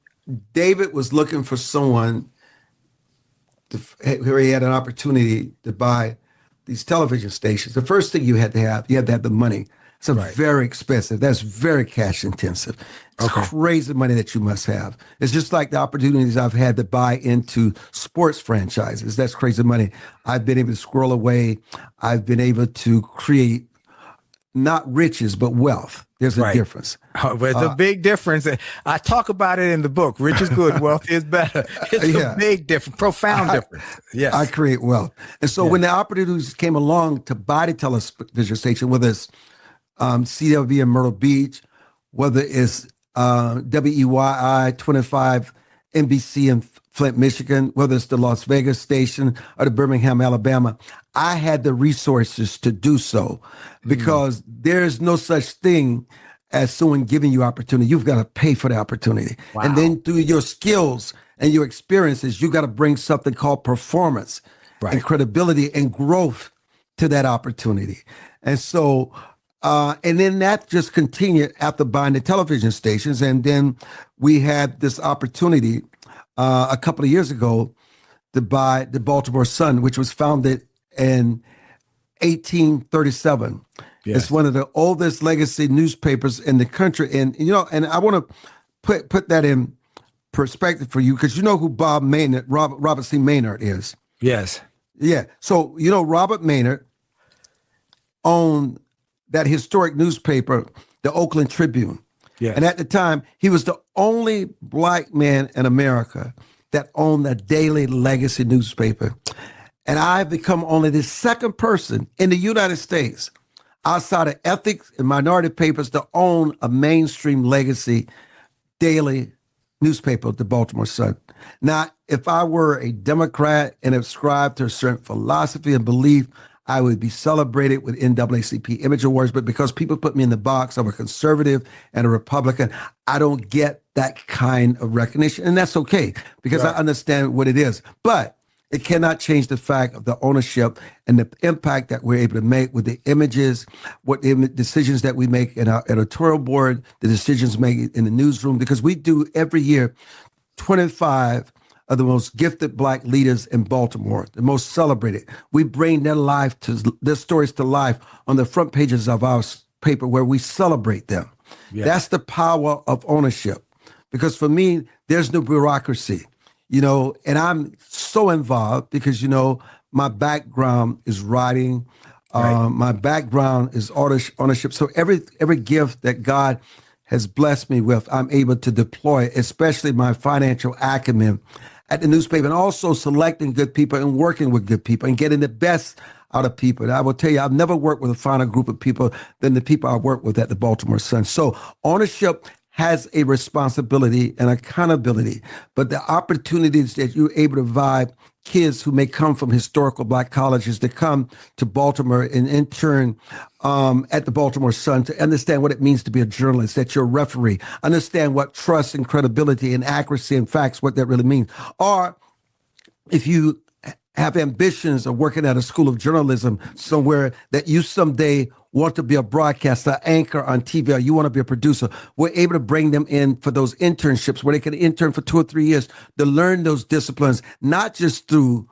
S9: David was looking for someone where he had an opportunity to buy these television stations, the first thing you had to have the money. It's very expensive. That's very cash intensive. It's crazy money that you must have. It's just like the opportunities I've had to buy into sports franchises. That's crazy money. I've been able to squirrel away. I've been able to create not riches, but wealth. There's a difference.
S6: There's a big difference. I talk about it in the book. Rich is good, wealth is better. It's a big difference, profound difference. Yes.
S9: I create wealth. And so when the opportunities came along to buy the television station, whether it's CW in Myrtle Beach, whether it's WEYI 25 NBC in Flint, Michigan, whether it's the Las Vegas station or the Birmingham, Alabama, I had the resources to do so because there's no such thing as someone giving you opportunity. You've got to pay for the opportunity. Wow. And then through your skills and your experiences, you got to bring something called performance and credibility and growth to that opportunity. And so, and then that just continued after buying the television stations. And then we had this opportunity a couple of years ago to buy the Baltimore Sun, which was founded in 1837.
S6: Yes.
S9: It's one of the oldest legacy newspapers in the country. And, and I want to put that in perspective for you, because you know who Bob Maynard, Robert C. Maynard is.
S6: Yes.
S9: Yeah. So, Robert Maynard owned that historic newspaper, the Oakland Tribune.
S6: Yes.
S9: And at the time, he was the only black man in America that owned a daily legacy newspaper. And I've become only the second person in the United States outside of ethics and minority papers to own a mainstream legacy daily newspaper, the Baltimore Sun. Now, if I were a Democrat and ascribed to a certain philosophy and belief, I would be celebrated with NAACP Image Awards. But because people put me in the box of a conservative and a Republican, I don't get that kind of recognition. And that's okay, because I understand what it is. But it cannot change the fact of the ownership and the impact that we're able to make with the images, what the decisions that we make in our editorial board, the decisions made in the newsroom, because we do every year 25 of the most gifted black leaders in Baltimore, the most celebrated. We bring their stories to life on the front pages of our paper, where we celebrate them. Yeah. That's the power of ownership. Because for me, there's no bureaucracy, and I'm so involved because, my background is writing. My background is ownership. So every gift that God has blessed me with, I'm able to deploy, especially my financial acumen at the newspaper, and also selecting good people and working with good people and getting the best out of people. And I will tell you, I've never worked with a finer group of people than the people I work with at the Baltimore Sun. So ownership has a responsibility and accountability, but the opportunities that you're able to provide kids who may come from historical black colleges to come to Baltimore and intern at the Baltimore Sun to understand what it means to be a journalist, that you're a referee, understand what trust and credibility and accuracy and facts, what that really means. Or if you have ambitions of working at a school of journalism somewhere, that you someday want to be a broadcaster, anchor on TV, or you want to be a producer, we're able to bring them in for those internships where they can intern for 2 or 3 years to learn those disciplines, not just through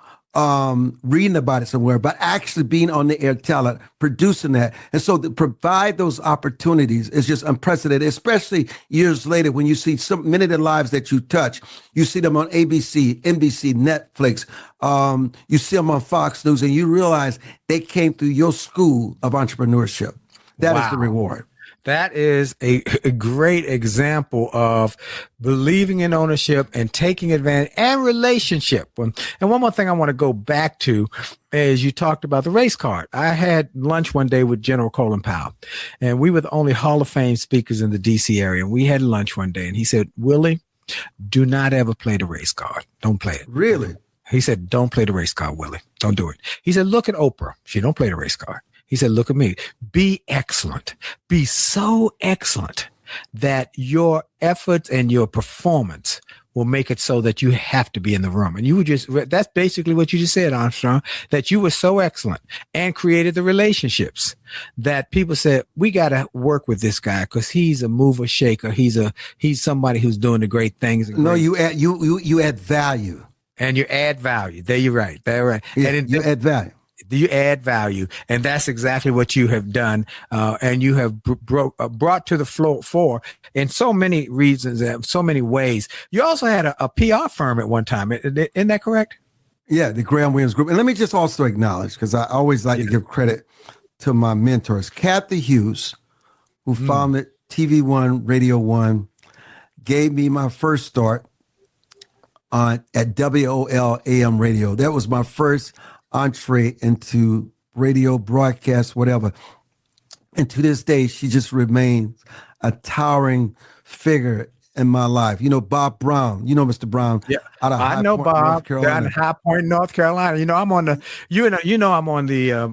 S9: reading about it somewhere, but actually being on the air talent, producing that. And so to provide those opportunities is just unprecedented, especially years later when you see so many of the lives that you touch. You see them on ABC, NBC, Netflix. You see them on Fox News, and you realize they came through your school of entrepreneurship. That is the reward.
S6: That is a great example of believing in ownership and taking advantage and relationship. And one more thing I want to go back to is you talked about the race card. I had lunch one day with General Colin Powell, and we were the only Hall of Fame speakers in the DC area. And we had lunch one day, and he said, Willie, do not ever play the race card. Don't play it.
S9: Really?
S6: He said, don't play the race card, Willie. Don't do it. He said, look at Oprah. She don't play the race card. He said, look at me. Be excellent. Be so excellent that your efforts and your performance will make it so that you have to be in the room. And you were that's basically what you just said, Armstrong, that you were so excellent and created the relationships that people said, we got to work with this guy because he's a mover shaker. He's somebody who's doing the great things.
S9: No, you add value.
S6: And you add value. There you're right. There, right.
S9: Yeah,
S6: and
S9: you add value.
S6: You add value, and that's exactly what you have done, and you have brought to the fore in so many reasons, so many ways. You also had a PR firm at one time, isn't that correct?
S9: Yeah, the Graham Williams Group. And let me just also acknowledge, because I always like to give credit to my mentors, Kathy Hughes, who founded TV One, Radio One, gave me my first start at WOL AM radio. That was my first entree into radio, broadcast, whatever. And to this day, she just remains a towering figure in my life. You know, Bob Brown, Mr. Brown.
S6: Yeah,
S9: out of
S6: I know
S9: Point,
S6: Bob
S9: North Carolina.
S6: down in High Point, North Carolina. I'm on the, I'm on the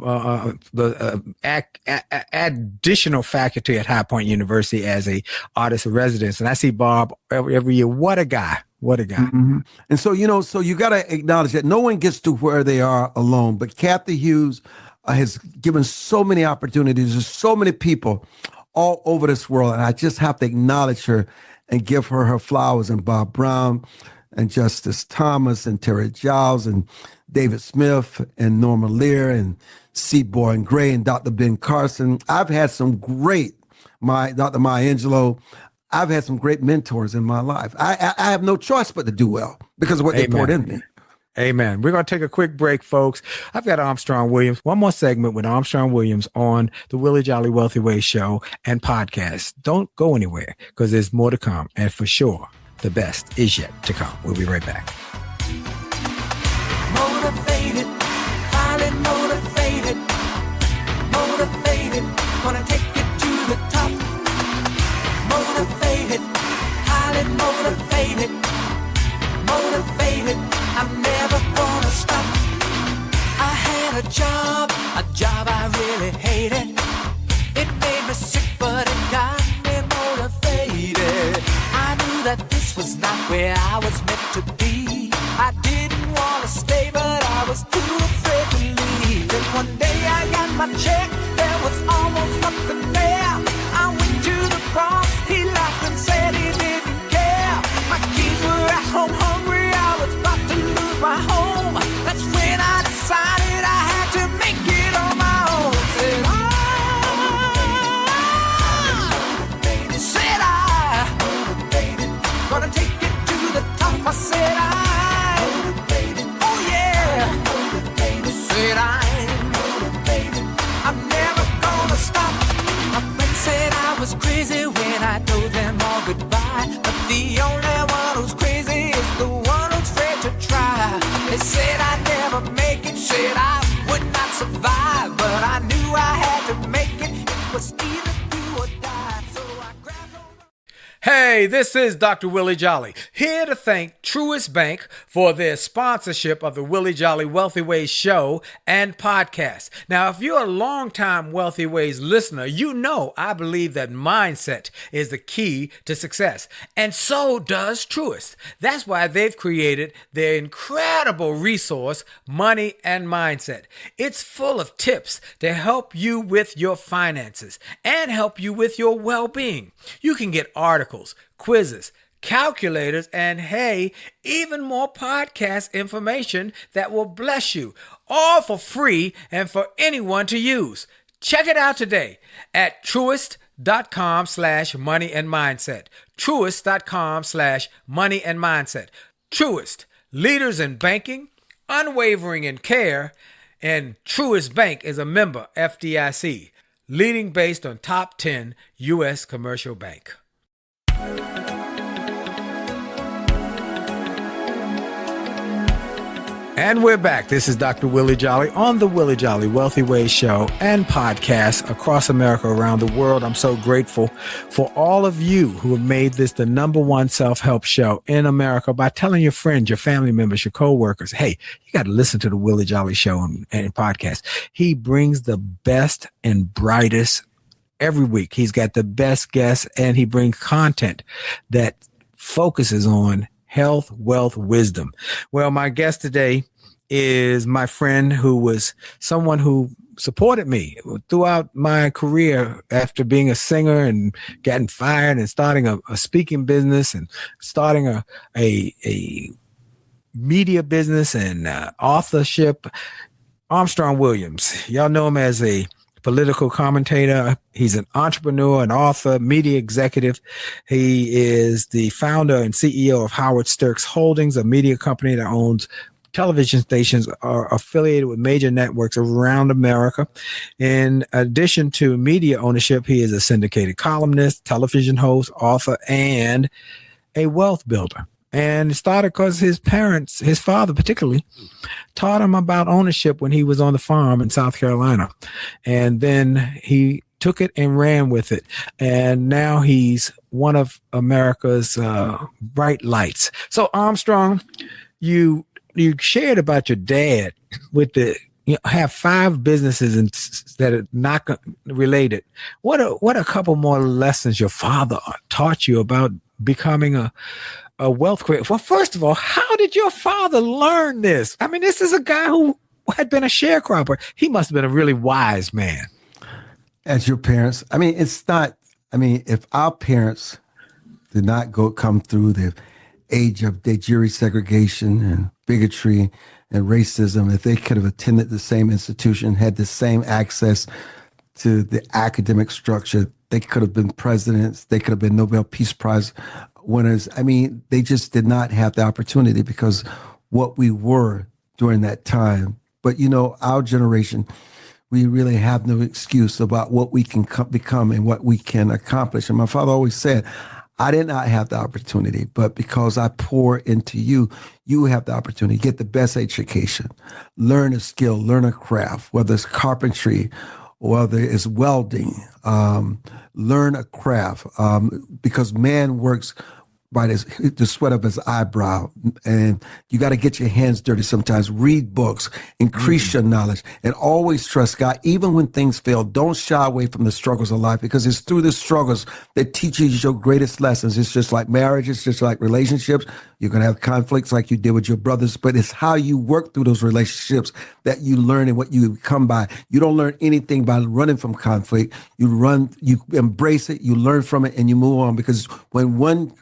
S6: additional faculty at High Point University as a artist in residence. And I see Bob every year. What a guy. What a guy.
S9: Mm-hmm. And so, so you got to acknowledge that no one gets to where they are alone. But Kathy Hughes has given so many opportunities. There's so many people all over this world. And I just have to acknowledge her and give her flowers, and Bob Brown and Justice Thomas and Terry Giles and David Smith and Norma Lear and C. Boyne Gray and Dr. Ben Carson. I've had some great, Dr. Maya Angelou. I've had some great mentors in my life. I have no choice but to do well because of what they poured in me.
S6: Amen. We're going to take a quick break, folks. I've got Armstrong Williams. One more segment with Armstrong Williams on the Willie Jolley Wealthy Way show and podcast. Don't go anywhere because there's more to come. And for sure, the best is yet to come. We'll be right back.
S10: Motivated, highly motivated, motivated, gonna take it to the top. Motivated, highly motivated, motivated, I'm never gonna stop. I had a job I really hated. It made me sick, but it got me motivated. I knew that this was not where I was meant to be. I didn't want to stay, but I was too afraid to leave. Then one day I got my check, there was almost nothing there. I went to the boss, he laughed and said he didn't care. My kids were at home hungry, I was about to lose my home. That's when I decided I had to make it on my own. Said I, gonna take it to the top. I said I'm never gonna stop. My friends said I was crazy when I told them all goodbye. But the only one who's crazy is the one who's afraid to try. They said I'd never make it, said I would not survive. But I knew I had to make it. It was either do or die. So I grabbed on.
S6: Hey, this is Dr. Willie Jolley, here to thank Truist Bank for their sponsorship of the Willie Jolley Wealthy Ways show and podcast. Now, if you're a longtime Wealthy Ways listener, you know I believe that mindset is the key to success, and so does Truist. That's why they've created their incredible resource, Money and Mindset. It's full of tips to help you with your finances and help you with your well-being. You can get articles, quizzes, calculators, and hey, even more podcast information that will bless you, all for free and for anyone to use. Check it out today at truist.com/money and mindset. Truist.com/money and mindset. Truist, leaders in banking, unwavering in care, and Truist Bank is a member FDIC, leading based on top 10 U.S. commercial bank. And we're back. This is Dr. Willie Jolley on the Willie Jolley Wealthy Ways show and podcast across America, around the world. I'm so grateful for all of you who have made this the number one self-help show in America by telling your friends, your family members, your co-workers, hey, you got to listen to the Willie Jolley show and podcast. He brings the best and brightest every week. He's got the best guests and he brings content that focuses on health, wealth, wisdom. Well, my guest today is my friend who was someone who supported me throughout my career after being a singer and getting fired and starting a speaking business and starting a media business and authorship. Armstrong Williams. Y'all know him as a political commentator. He's an entrepreneur, an author, media executive. He is the founder and CEO of Howard Sturks Holdings, a media company that owns television stations are affiliated with major networks around America. In addition to media ownership, he is a syndicated columnist, television host, author, and a wealth builder. And it started because his parents, his father particularly, taught him about ownership when he was on the farm in South Carolina. And then he took it and ran with it. And now he's one of America's bright lights. So Armstrong, you shared about your dad with the, have 5 businesses that are not related. What are a couple more lessons your father taught you about becoming a wealth creator? Well, first of all, how did your father learn this? I mean, this is a guy who had been a sharecropper. He must have been a really wise man.
S9: As your parents, I mean, it's not, I mean, if our parents did not come through the age of de jure segregation and bigotry and racism, if they could have attended the same institution, had the same access to the academic structure, they could have been presidents. They could have been Nobel Peace Prize winners. I mean, they just did not have the opportunity because what we were during that time. But, you know, our generation, we really have no excuse about what we can become and what we can accomplish. And my father always said, I did not have the opportunity, but because I pour into you, you have the opportunity. Get the best education, learn a skill, learn a craft, whether it's carpentry, whether it's welding, learn a craft, because man works by the sweat of his eyebrow. And you got to get your hands dirty sometimes. Read books, increase your knowledge, and always trust God. Even when things fail, don't shy away from the struggles of life, because it's through the struggles that teaches your greatest lessons. It's just like marriage. It's just like relationships. You're going to have conflicts like you did with your brothers, but it's how you work through those relationships that you learn and what you become by. You don't learn anything by running from conflict. You embrace it, you learn from it, and you move on, because when one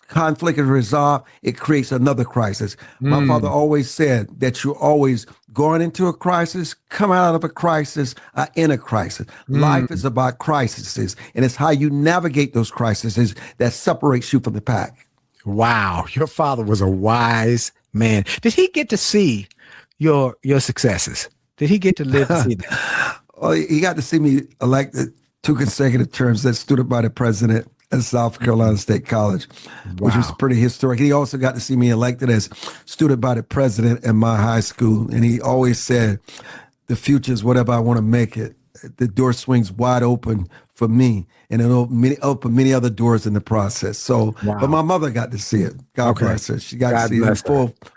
S9: conflict is resolved, it creates another crisis. My father always said that you're always going into a crisis, come out of a crisis, in a crisis. Life is about crises, and it's how you navigate those crises that separates you from the pack.
S6: Wow, your father was a wise man. Did he get to see your successes? Did he get to live to see that?
S9: Well, he got to see me elected 2 consecutive terms as student body president at South Carolina State College, which was pretty historic. He also got to see me elected as student body president in my high school. And he always said, the future is whatever I want to make it. The door swings wide open for me, and it'll open many other doors in the process. So, but my mother got to see it. God bless her. She got to see it in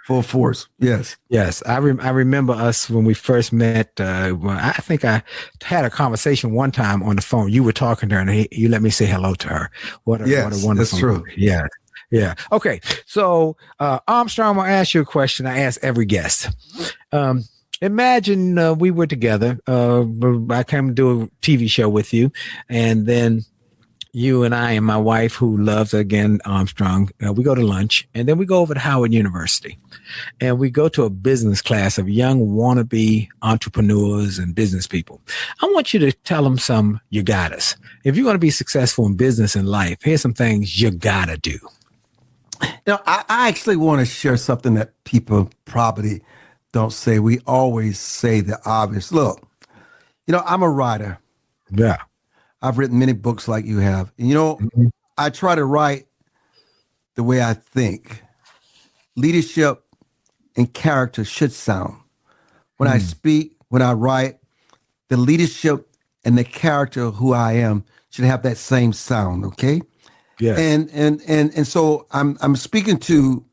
S9: full force. Yes.
S6: Yes. I remember us when we first met. I think I had a conversation one time on the phone. You were talking to her, and you let me say hello to her. What a wonderful.
S9: That's true.
S6: Yeah. Yeah. Okay. So, Armstrong, I'll ask you a question I ask every guest. Imagine we were together. I came to do a TV show with you, and then you and I and my wife, who loves, again, Armstrong, we go to lunch, and then we go over to Howard University, and we go to a business class of young wannabe entrepreneurs and business people. I want you to tell them some you got us. If you're going to be successful in business and life, here's some things you got to do.
S9: You know, I actually want to share something that people probably don't say. We always say the obvious. Look, you know, I'm a writer.
S6: Yeah.
S9: I've written many books like you have. And, you know, I try to write the way I think. Leadership and character should sound. When I speak, when I write, the leadership and the character of who I am should have that same sound, okay?
S6: Yeah.
S9: And so I'm speaking to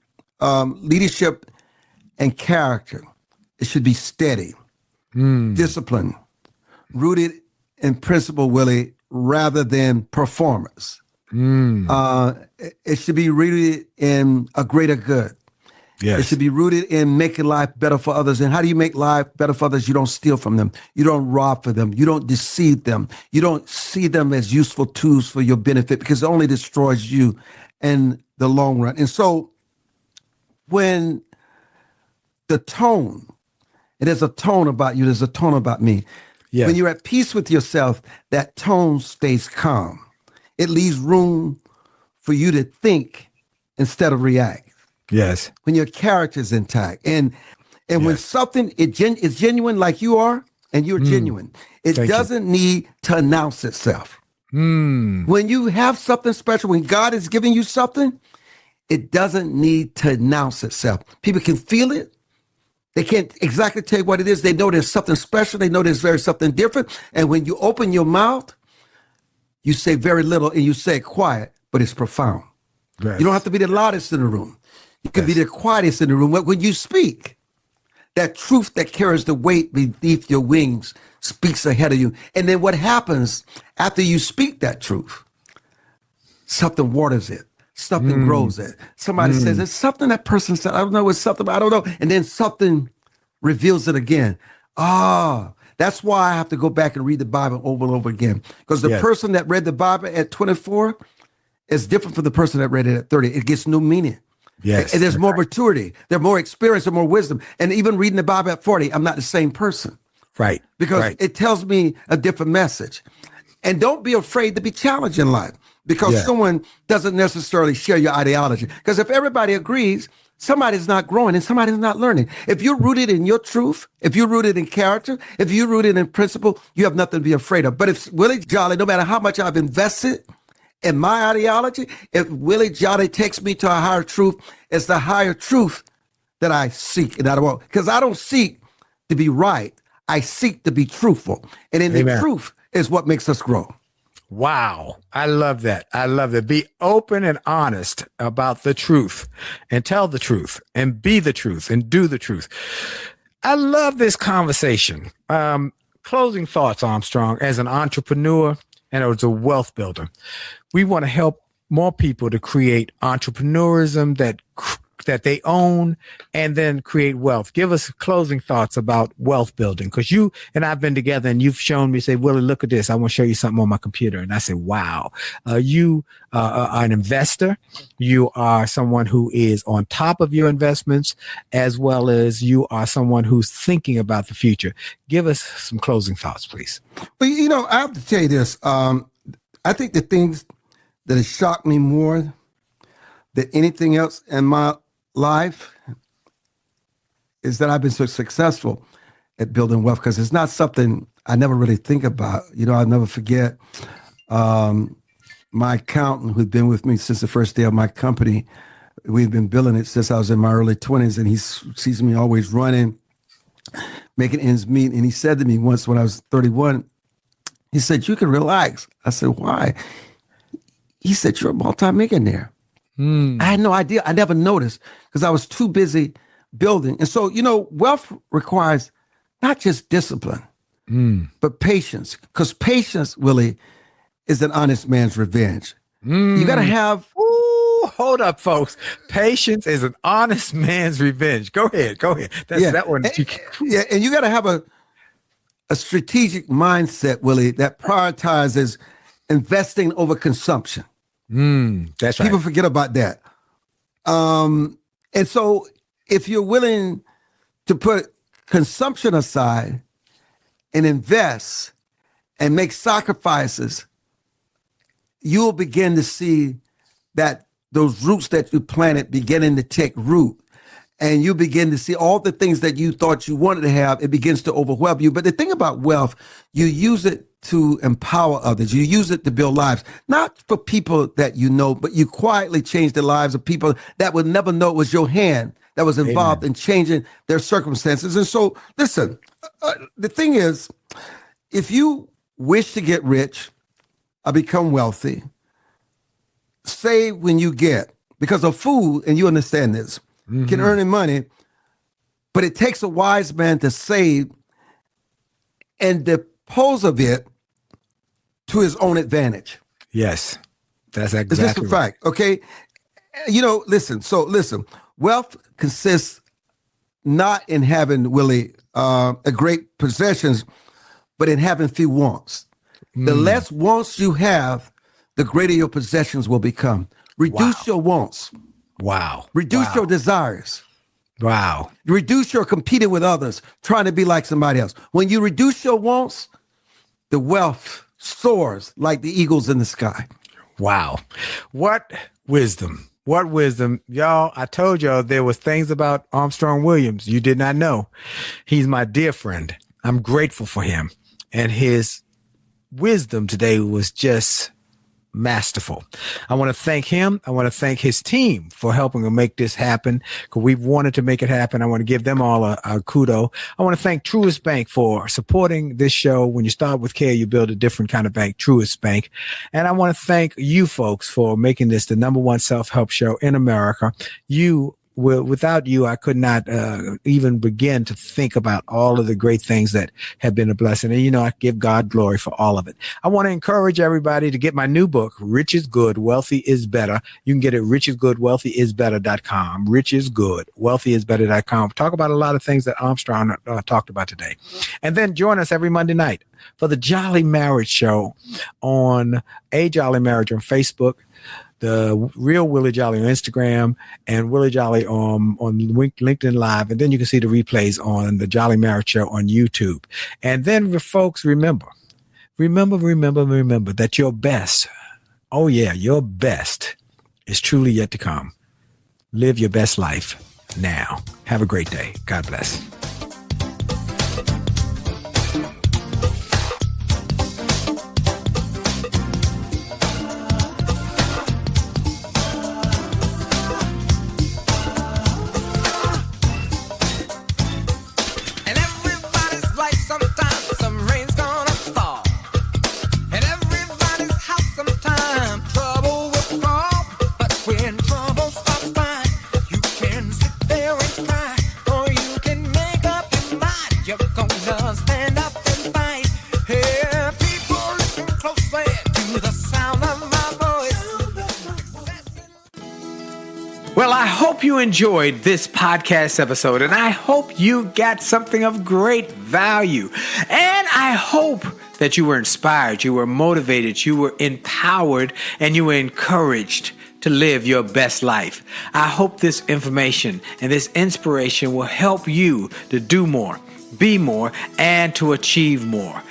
S9: leadership and character. It should be steady, disciplined, rooted in principle, Willie, rather than performance. It should be rooted in a greater good.
S6: Yes.
S9: It should be rooted in making life better for others. And how do you make life better for others? You don't steal from them. You don't rob for them. You don't deceive them. You don't see them as useful tools for your benefit, because it only destroys you in the long run. And so when the tone, there's a tone about you, there's a tone about me. Yes. When you're at peace with yourself, that tone stays calm. It leaves room for you to think instead of react.
S6: Yes.
S9: When your character's intact. And when something is genuine like you are, and you're genuine, it doesn't need to announce itself. When you have something special, when God is giving you something, it doesn't need to announce itself. People can feel it. They can't exactly tell you what it is. They know there's something special. They know there's very something different. And when you open your mouth, you say very little and you say it quiet, but it's profound. Yes. You don't have to be the loudest in the room. You can be the quietest in the room. When you speak, that truth that carries the weight beneath your wings speaks ahead of you. And then what happens after you speak that truth? Something waters it. Something grows it. Somebody says, it's something that person said. I don't know. It's something, I don't know. And then something reveals it again. That's why I have to go back and read the Bible over and over again. Because the person that read the Bible at 24 is different from the person that read it at 30. It gets new meaning.
S6: Yes.
S9: And there's more maturity. There's more experience and more wisdom. And even reading the Bible at 40, I'm not the same person.
S6: Right.
S9: Because it tells me a different message. And don't be afraid to be challenged in life because someone doesn't necessarily share your ideology. Because if everybody agrees, somebody's not growing and somebody's not learning. If you're rooted in your truth, if you're rooted in character, if you're rooted in principle, you have nothing to be afraid of. But if Willie Jolley, no matter how much I've invested in my ideology, if Willie Jolley takes me to a higher truth, it's the higher truth that I seek and I want. Because I don't seek to be right. I seek to be truthful. And in the truth is what makes us grow.
S6: Wow. I love that. I love that. Be open and honest about the truth and tell the truth and be the truth and do the truth. I love this conversation. Closing thoughts, Armstrong, as an entrepreneur and as a wealth builder. We want to help more people to create entrepreneurism that they own and then create wealth. Give us closing thoughts about wealth building. Because you and I've been together and you've shown me, say, Willie, look at this. I want to show you something on my computer. And I say, wow, you are an investor. You are someone who is on top of your investments, as well as you are someone who's thinking about the future. Give us some closing thoughts, please.
S9: Well, I have to tell you this. I think the things that have shocked me more than anything else in my life is that I've been so successful at building wealth because it's not something I never really think about. I'll never forget my accountant who'd been with me since the first day of my company. We've been building it since I was in my early 20s, and he sees me always running, making ends meet. And he said to me once when I was 31, he said, "You can relax." I said, "Why?" He said, "You're a multimillionaire." I had no idea. I never noticed because I was too busy building. And so, wealth requires not just discipline, but patience. Because patience, Willie, is an honest man's revenge. You got to have...
S6: Hold up, folks. Patience is an honest man's revenge. Go ahead. That's that one.
S9: And you got to have a strategic mindset, Willie, that prioritizes investing over consumption.
S6: That's right.
S9: People forget about that. And so if you're willing to put consumption aside and invest and make sacrifices, you'll begin to see that those roots that you planted beginning to take root. And you begin to see all the things that you thought you wanted to have, it begins to overwhelm you. But the thing about wealth, you use it to empower others. You use it to build lives, not for people that you know, but you quietly change the lives of people that would never know it was your hand that was involved in changing their circumstances. And so, listen, the thing is, if you wish to get rich or become wealthy, save when you get, because a fool, and you understand this, can earn money, but it takes a wise man to save and dispose of it to his own advantage.
S6: Yes, that's exactly.
S9: It's just a fact, okay? Listen, wealth consists not in having, Willie, a great possessions, but in having few wants. The less wants you have, the greater your possessions will become. Reduce your wants.
S6: Wow.
S9: Reduce your desires.
S6: Wow.
S9: Reduce your competing with others, trying to be like somebody else. When you reduce your wants, the wealth soars like the eagles in the sky.
S6: Wow. What wisdom. What wisdom. Y'all, I told y'all there was things about Armstrong Williams you did not know. He's my dear friend. I'm grateful for him. And his wisdom today was just masterful. I want to thank him. I want to thank his team for helping to make this happen, because we've wanted to make it happen. I want to give them all a kudo. I want to thank Truist Bank for supporting this show. When you start with care, you build a different kind of bank, Truist Bank. And I want to thank you folks for making this the #1 self-help show in America. Without you, I could not even begin to think about all of the great things that have been a blessing. And, I give God glory for all of it. I want to encourage everybody to get my new book, Rich is Good, Wealthy is Better. You can get it at richisgoodwealthyisbetter.com. Rich is Good, wealthyisbetter.com. Talk about a lot of things that Armstrong talked about today. And then join us every Monday night for the Jolly Marriage Show on A Jolly Marriage on Facebook. the real Willie Jolley on Instagram and Willie Jolley on LinkedIn Live. And then you can see the replays on the Jolly Marriage Show on YouTube. And then, folks, remember that your best, oh yeah, your best is truly yet to come. Live your best life now. Have a great day. God bless. Well, I hope you enjoyed this podcast episode, and I hope you got something of great value. And I hope that you were inspired, you were motivated, you were empowered, and you were encouraged to live your best life. I hope this information and this inspiration will help you to do more, be more, and to achieve more.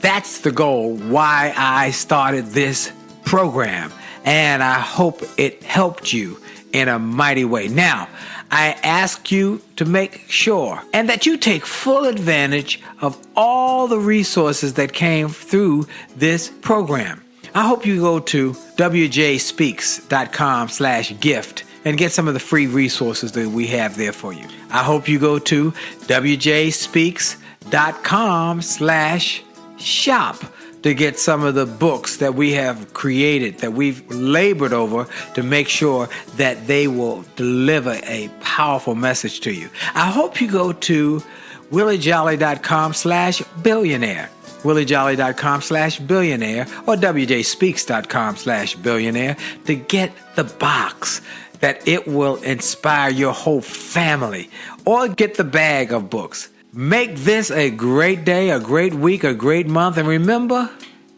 S6: That's the goal why I started this program, and I hope it helped you in a mighty way. Now, I ask you to make sure and that you take full advantage of all the resources that came through this program. I hope you go to wjspeaks.com/gift and get some of the free resources that we have there for you. I hope you go to wjspeaks.com/shop to get some of the books that we have created, that we've labored over to make sure that they will deliver a powerful message to you. I hope you go to williejolly.com/billionaire, williejolly.com/billionaire, or wjspeaks.com/billionaire to get the box that it will inspire your whole family, or get the bag of books. Make this a great day, a great week, a great month. And remember,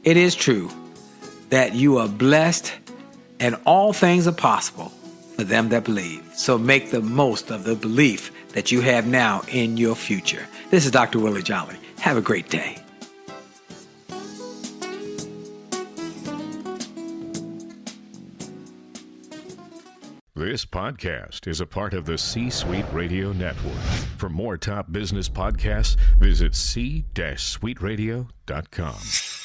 S6: it is true that you are blessed and all things are possible for them that believe. So make the most of the belief that you have now in your future. This is Dr. Willie Jolley. Have a great day.
S11: This podcast is a part of the C-Suite Radio Network. For more top business podcasts, visit c-suiteradio.com.